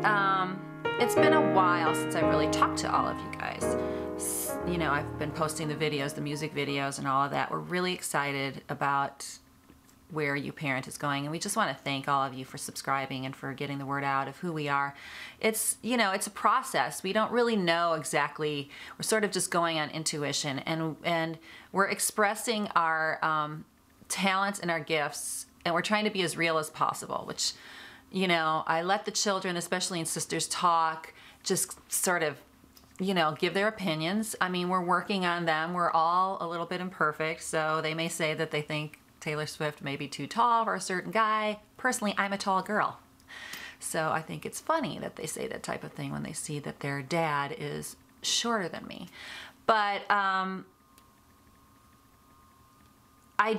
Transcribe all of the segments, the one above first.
it's been a while since I've really talked to all of you guys. You know, I've been posting the videos, the music videos and all of that. We're really excited about where YouParent is going, and we just want to thank all of you for subscribing and for getting the word out of who we are. It's, you know, it's a process. We don't really know exactly. We're sort of just going on intuition, and we're expressing our talents and our gifts, and we're trying to be as real as possible, which, you know, I let the children, especially in Sisters, talk, just sort of, you know, give their opinions. I mean, we're working on them. We're all a little bit imperfect, so they may say that they think Taylor Swift may be too tall for a certain guy. Personally, I'm a tall girl. So I think it's funny that they say that type of thing when they see that their dad is shorter than me. But I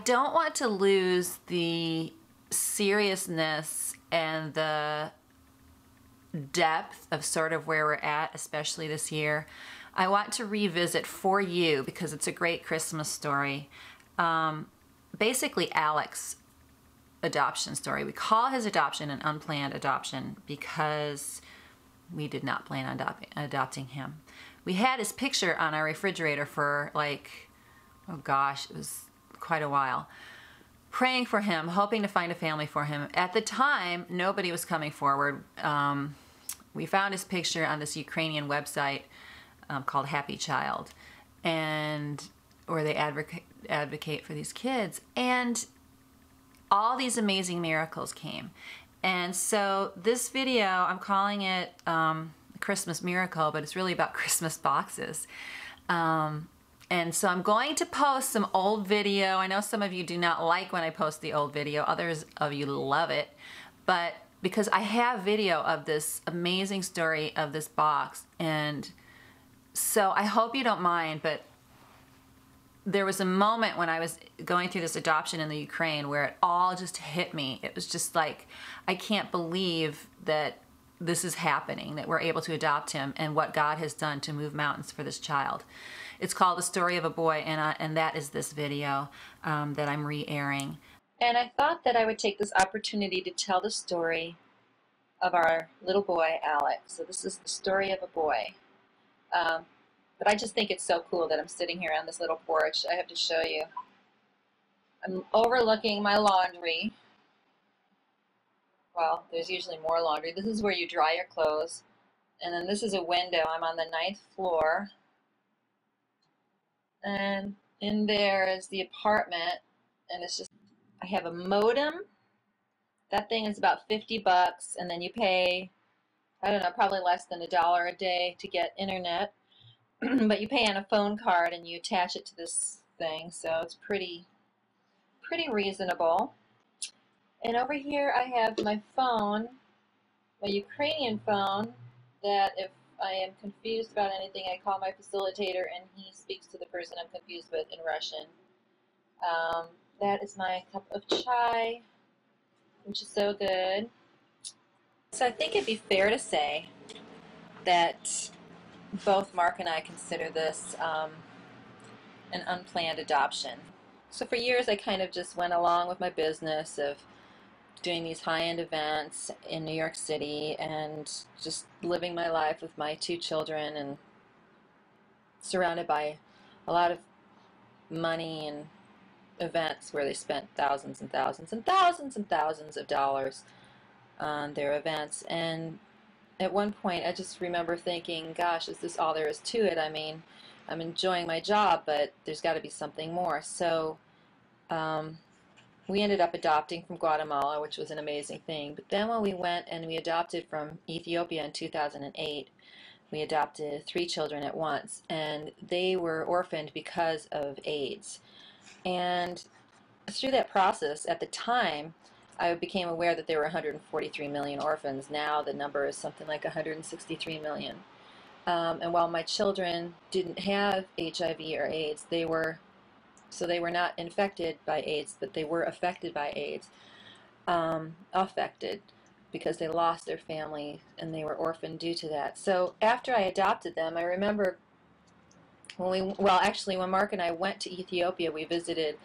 don't want to lose the seriousness and the depth of sort of where we're at, especially this year. I want to revisit For You because it's a great Christmas story. Basically Alec's adoption story. We call his adoption an unplanned adoption because we did not plan on adopting him. We had his picture on our refrigerator for like, oh gosh, it was quite a while. Praying for him, hoping to find a family for him. At the time, nobody was coming forward. We found his picture on this Ukrainian website called Happy Child, and where they advocate for these kids, and all these amazing miracles came. And so this video, I'm calling it Christmas Miracle, but it's really about Christmas boxes. And so I'm going to post some old video. I know some of you do not like when I post the old video. Others of you love it. But because I have video of this amazing story of this box, and so I hope you don't mind, but there was a moment when I was going through this adoption in the Ukraine where it all just hit me. It was just like, I can't believe that this is happening, that we're able to adopt him, and what God has done to move mountains for this child. It's called The Story of a Boy, and that is this video that I'm re-airing. And I thought that I would take this opportunity to tell the story of our little boy, Alec. So this is the story of a boy. But I just think it's so cool that I'm sitting here on this little porch. I have to show you. I'm overlooking my laundry. Well, there's usually more laundry. This is where you dry your clothes. And then this is a window. I'm on the 9th floor. And in there is the apartment. And it's just, I have a modem. That thing is about 50 bucks. And then you pay, I don't know, probably less than $1 a day to get internet. But you pay on a phone card and you attach it to this thing, so it's pretty reasonable. And over here I have my phone, my Ukrainian phone, that if I am confused about anything, I call my facilitator and he speaks to the person I'm confused with in Russian. That is my cup of chai, which is so good. So I think it'd be fair to say that both Mark and I consider this an unplanned adoption. So for years I kind of just went along with my business of doing these high-end events in New York City and just living my life with my 2 children and surrounded by a lot of money and events where they spent thousands and thousands and thousands and thousands of dollars on their events. And at one point, I just remember thinking, gosh, is this all there is to it? I mean, I'm enjoying my job, but there's got to be something more. So we ended up adopting from Guatemala, which was an amazing thing. But then when we went and we adopted from Ethiopia in 2008, we adopted 3 children at once, and they were orphaned because of AIDS. And through that process, at the time, I became aware that there were 143 million orphans. Now the number is something like 163 million. And while my children didn't have HIV or AIDS, they were not infected by AIDS, but they were affected by AIDS. Affected because they lost their family and they were orphaned due to that. So after I adopted them, I remember when Mark and I went to Ethiopia, we visited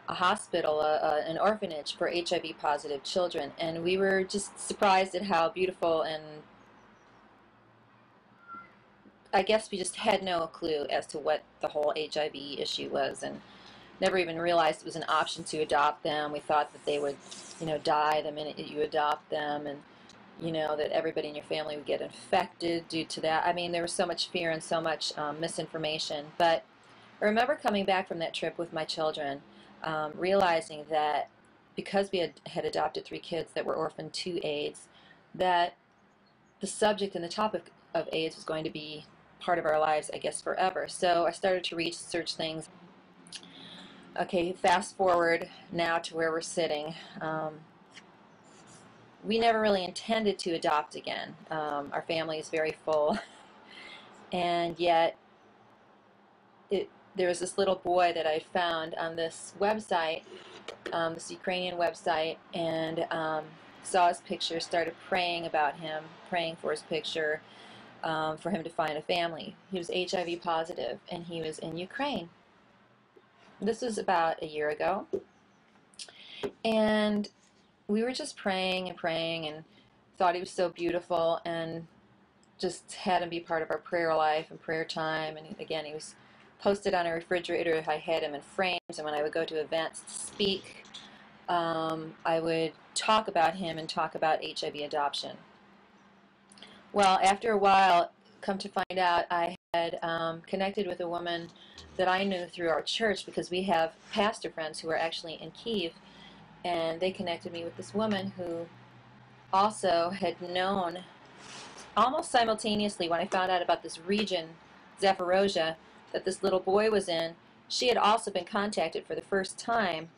a hospital, an orphanage for HIV positive children, and we were just surprised at how beautiful and I guess we just had no clue as to what the whole HIV issue was, and never even realized it was an option to adopt them. We thought that they would, die the minute you adopt them, and that everybody in your family would get infected due to that. I mean, there was so much fear and so much misinformation. But I remember coming back from that trip with my children, realizing that because we had adopted 3 kids that were orphaned to AIDS, that the subject and the topic of AIDS was going to be part of our lives, I guess, forever. So I started to research things. Okay, fast forward now to where we're sitting. We never really intended to adopt again. Our family is very full, and yet there was this little boy that I found on this website, this Ukrainian website, and saw his picture, started praying about him, praying for his picture, for him to find a family. He was HIV positive, and he was in Ukraine. This was about a year ago, and we were just praying and praying, and thought he was so beautiful, and just had him be part of our prayer life and prayer time. And again, he was posted on a refrigerator. I had him in frames, and when I would go to events to speak, I would talk about him and talk about HIV adoption. Well, after a while, come to find out, I had connected with a woman that I knew through our church, because we have pastor friends who are actually in Kyiv, and they connected me with this woman who also had known almost simultaneously when I found out about this region, Zaporozhye, that this little boy was in. She had also been contacted for the first time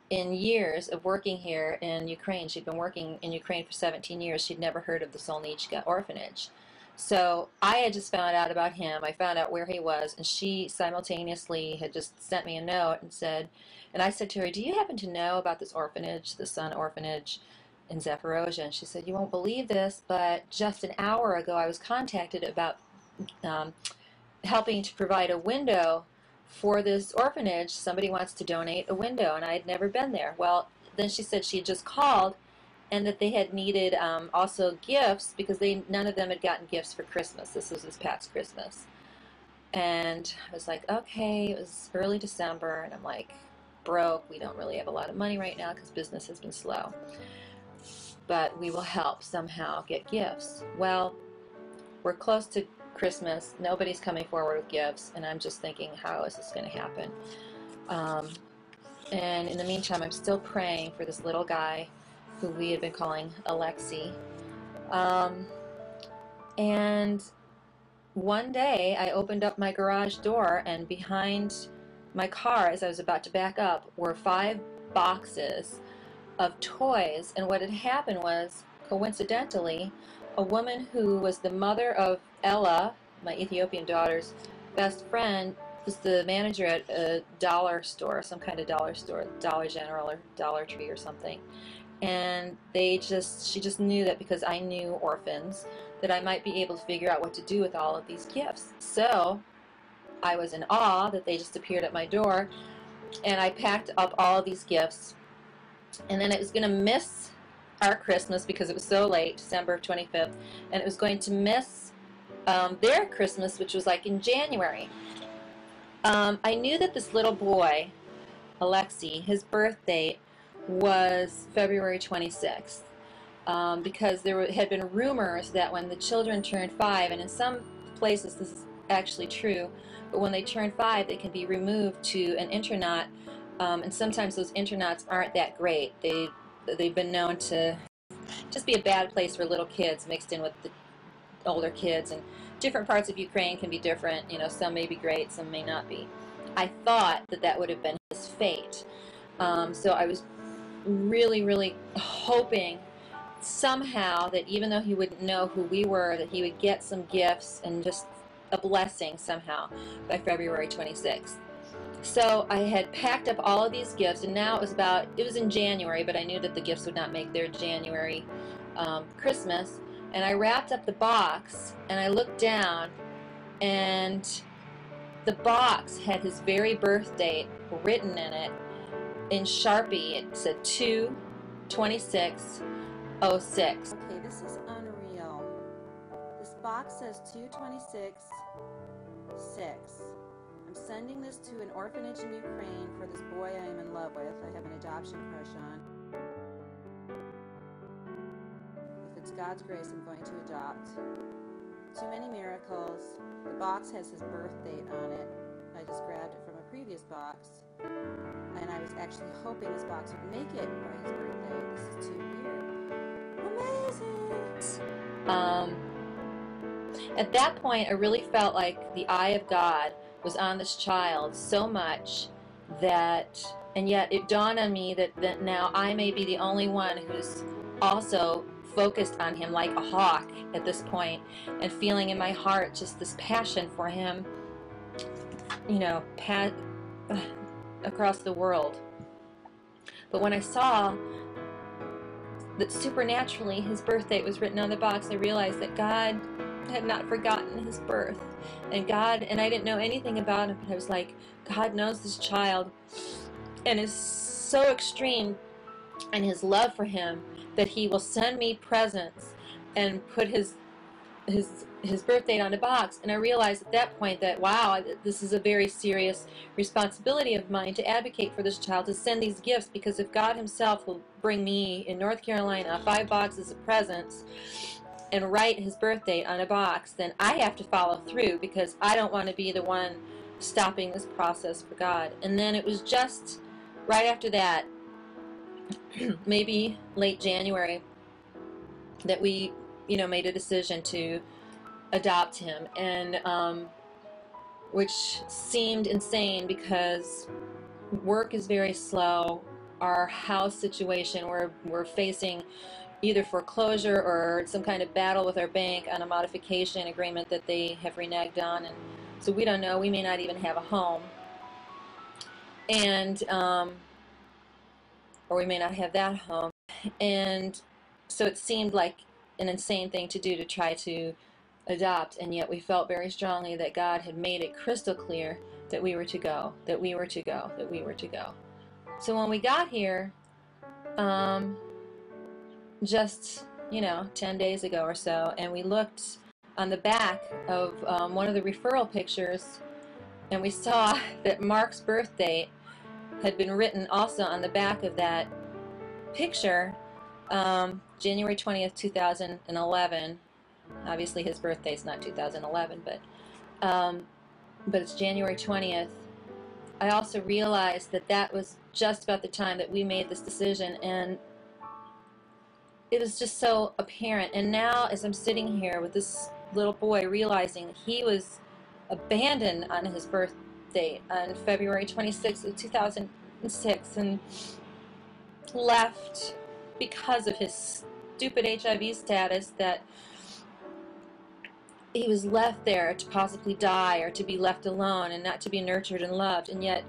in years of working here in Ukraine. She'd been working in Ukraine for 17 years. She'd never heard of the Solnichka orphanage. So I had just found out about him. I found out where he was, and she simultaneously had just sent me a note and said, and I said to her, do you happen to know about this orphanage, the Sun Orphanage in Zaporozhye? And she said, you won't believe this, but just an hour ago I was contacted about helping to provide a window for this orphanage. Somebody wants to donate a window, and I had never been there. Well, then she said she had just called, and that they had needed also gifts, because none of them had gotten gifts for Christmas. This was this past Christmas. And I was like, okay, it was early December, and I'm like, broke. We don't really have a lot of money right now because business has been slow. But we will help somehow get gifts. Well, we're close to Christmas. Nobody's coming forward with gifts, and I'm just thinking, how is this going to happen? And in the meantime, I'm still praying for this little guy who we had been calling Alexei. And one day I opened up my garage door, and behind my car, as I was about to back up, were 5 boxes of toys. And what had happened was, coincidentally, a woman who was the mother of Ella, my Ethiopian daughter's best friend, was the manager at a dollar store, some kind of dollar store, Dollar General or Dollar Tree or something. And she just knew that because I knew orphans, that I might be able to figure out what to do with all of these gifts. So I was in awe that they just appeared at my door, and I packed up all of these gifts. And then it was going to miss our Christmas because it was so late, December 25th, and it was going to miss their Christmas, which was like in January. I knew that this little boy, Alexei, his birth date was February 26th, because there had been rumors that when the children turned 5, and in some places this is actually true, but when they turn 5 they can be removed to an internat, and sometimes those internats aren't that great. They've been known to just be a bad place for little kids mixed in with the older kids, and different parts of Ukraine can be different. Some may be great, some may not be. I thought that that would have been his fate. So I was really, really hoping somehow that even though he wouldn't know who we were, that he would get some gifts and just a blessing somehow by February 26th. So I had packed up all of these gifts, and now it was in January, but I knew that the gifts would not make their January Christmas. And I wrapped up the box, and I looked down, and the box had his very birth date written in it in Sharpie. It said 2/26/06. Okay, this is unreal. This box says 226-6. I'm sending this to an orphanage in Ukraine for this boy I am in love with. I have an adoption crush on. If it's God's grace, I'm going to adopt. Too many miracles. The box has his birth date on it. I just grabbed it from a previous box. And I was actually hoping this box would make it by his birthday. This is too weird. Amazing! At that point, I really felt like the eye of God was on this child so much that, and yet it dawned on me that now I may be the only one who's also focused on him like a hawk at this point, and feeling in my heart just this passion for him, you know, across the world. But when I saw that supernaturally his birth date was written on the box, I realized that God had not forgotten his birth. And I didn't know anything about him, but I was like, God knows this child and is so extreme in his love for him that he will send me presents and put his birth date on a box. And I realized at that point that, wow, this is a very serious responsibility of mine to advocate for this child, to send these gifts, because if God himself will bring me in North Carolina 5 boxes of presents and write his birth date on a box, then I have to follow through, because I don't want to be the one stopping this process for God. And then it was just right after that, maybe late January, that we made a decision to adopt him, and which seemed insane because work is very slow. Our house situation, we're facing either foreclosure or some kind of battle with our bank on a modification agreement that they have reneged on, and so we don't know. We may not even have a home, and or we may not have that home, and so it seemed like an insane thing to do to try to adopt, and yet we felt very strongly that God had made it crystal clear that we were to go, that we were to go, that we were to go. So when we got here, just 10 days ago or so, and we looked on the back of one of the referral pictures, and we saw that Mark's birth date had been written also on the back of that picture, January 20th, 2011. Obviously his birthday's not 2011, but it's January 20th. I also realized that that was just about the time that we made this decision, and it was just so apparent. And now, as I'm sitting here with this little boy, realizing he was abandoned on his birth date on February 26th of 2006 and left because of his stupid HIV status, that he was left there to possibly die or to be left alone and not to be nurtured and loved. And yet,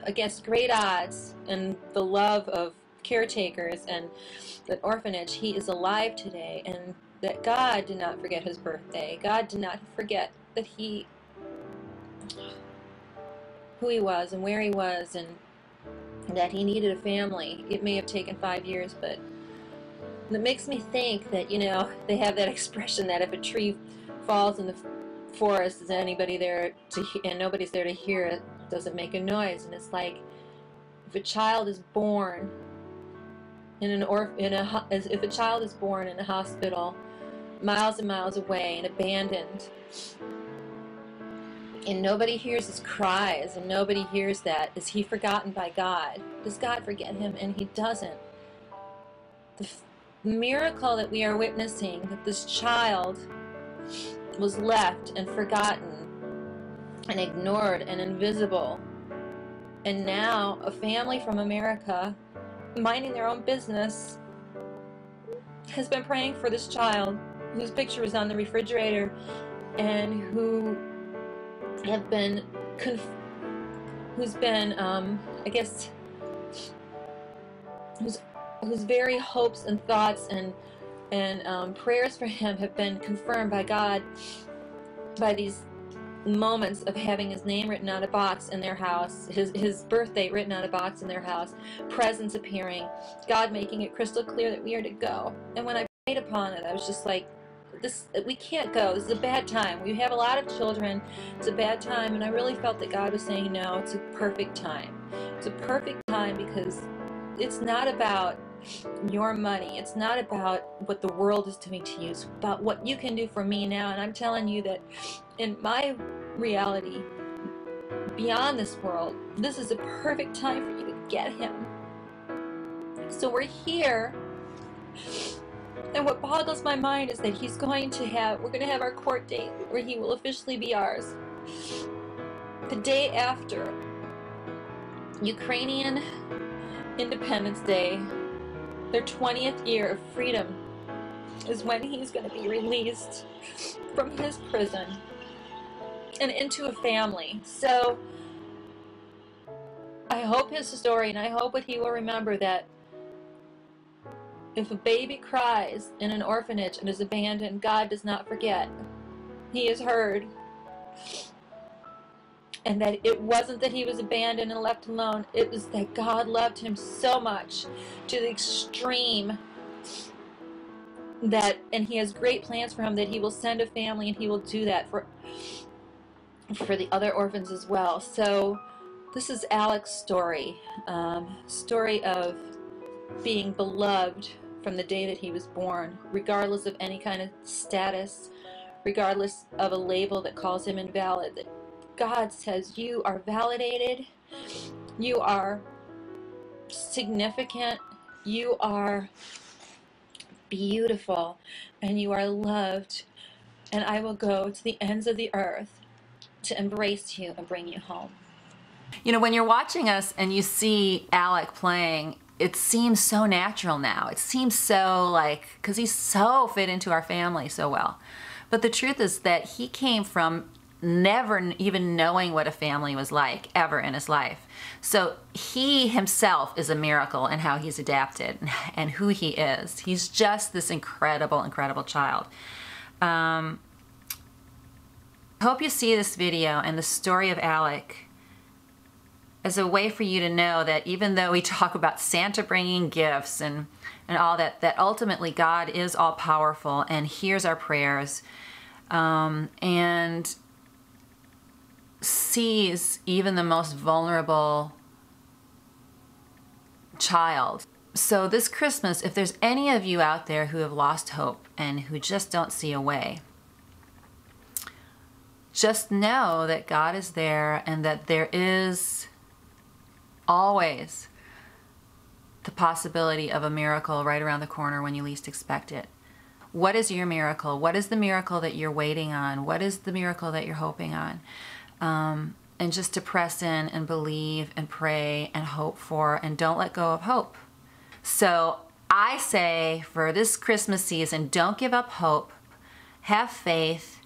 against great odds and the love of caretakers and the orphanage, he is alive today, and that God did not forget his birthday. God did not forget that who he was and where he was, and that he needed a family. It may have taken 5 years, but it makes me think that, they have that expression that if a tree falls in the forest, is anybody there and nobody's there to hear it, doesn't make a noise. And it's like, if a child is born if a child is born in a hospital miles and miles away and abandoned, and nobody hears his cries, and nobody hears that, is he forgotten by God? Does God forget him? And he doesn't. The miracle that we are witnessing, that this child was left and forgotten and ignored and invisible, and now a family from America, minding their own business, has been praying for this child whose picture is on the refrigerator, and whose very hopes and thoughts and prayers for him have been confirmed by God by these moments of having his name written on a box in their house, his birth date written on a box in their house, presents appearing, God making it crystal clear that we are to go. And when I upon it. I was just like, we can't go. This is a bad time. We have a lot of children. It's a bad time. And I really felt that God was saying, no, it's a perfect time. It's a perfect time because it's not about your money. It's not about what the world is doing to you. It's about what you can do for me now. And I'm telling you that in my reality, beyond this world, this is a perfect time for you to get him. So we're here. And what boggles my mind is that we're going to have our court date where he will officially be ours. The day after Ukrainian Independence Day, their 20th year of freedom, is when he's going to be released from his prison and into a family. So I hope his story, and I hope that he will remember that if a baby cries in an orphanage and is abandoned, God does not forget. He is heard. And that it wasn't that he was abandoned and left alone. It was that God loved him so much to the extreme that, and he has great plans for him, that he will send a family, and he will do that for the other orphans as well. So this is Alec's story. Story of being beloved from the day that he was born, regardless of any kind of status, regardless of a label that calls him invalid. That God says you are validated, you are significant, you are beautiful, and you are loved, and I will go to the ends of the earth to embrace you and bring you home. You know, when you're watching us and you see Alec playing, it seems so natural now. It seems so like, because he's so fit into our family so well. But the truth is that he came from never even knowing what a family was like ever in his life. So he himself is a miracle in how he's adapted and who he is. He's just this incredible, incredible child. I hope you see this video and the story of Alec as a way for you to know that even though we talk about Santa bringing gifts and all that, that ultimately God is all powerful and hears our prayers, and sees even the most vulnerable child. So this Christmas, if there's any of you out there who have lost hope and who just don't see a way, just know that God is there and that there is always the possibility of a miracle right around the corner when you least expect it. What is your miracle? What is the miracle that you're waiting on? What is the miracle that you're hoping on? And just to press in and believe and pray and hope for, and don't let go of hope. So I say for this Christmas season, don't give up hope. Have faith,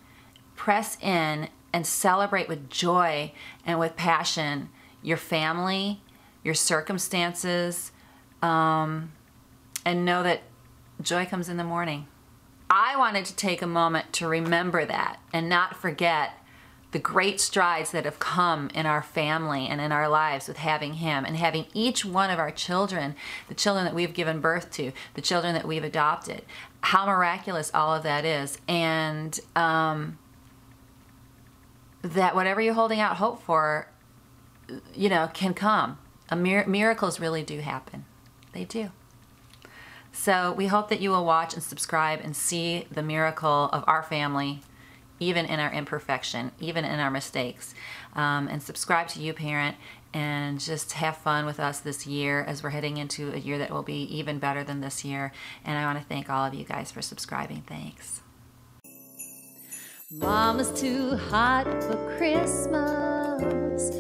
press in, and celebrate with joy and with passion your family, your circumstances, and know that joy comes in the morning. I wanted to take a moment to remember that and not forget the great strides that have come in our family and in our lives with having him and having each one of our children, the children that we've given birth to, the children that we've adopted, how miraculous all of that is. And that whatever you're holding out hope for, you know, can come. Miracles really do happen. They do. So we hope that you will watch and subscribe and see the miracle of our family, even in our imperfection, even in our mistakes. And subscribe to YouParent and just have fun with us this year as we're heading into a year that will be even better than this year. And I want to thank all of you guys for subscribing. Thanks. Mama's too hot for Christmas.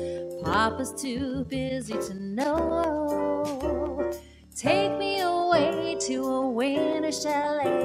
Papa's too busy to know. Take me away to a winter chalet.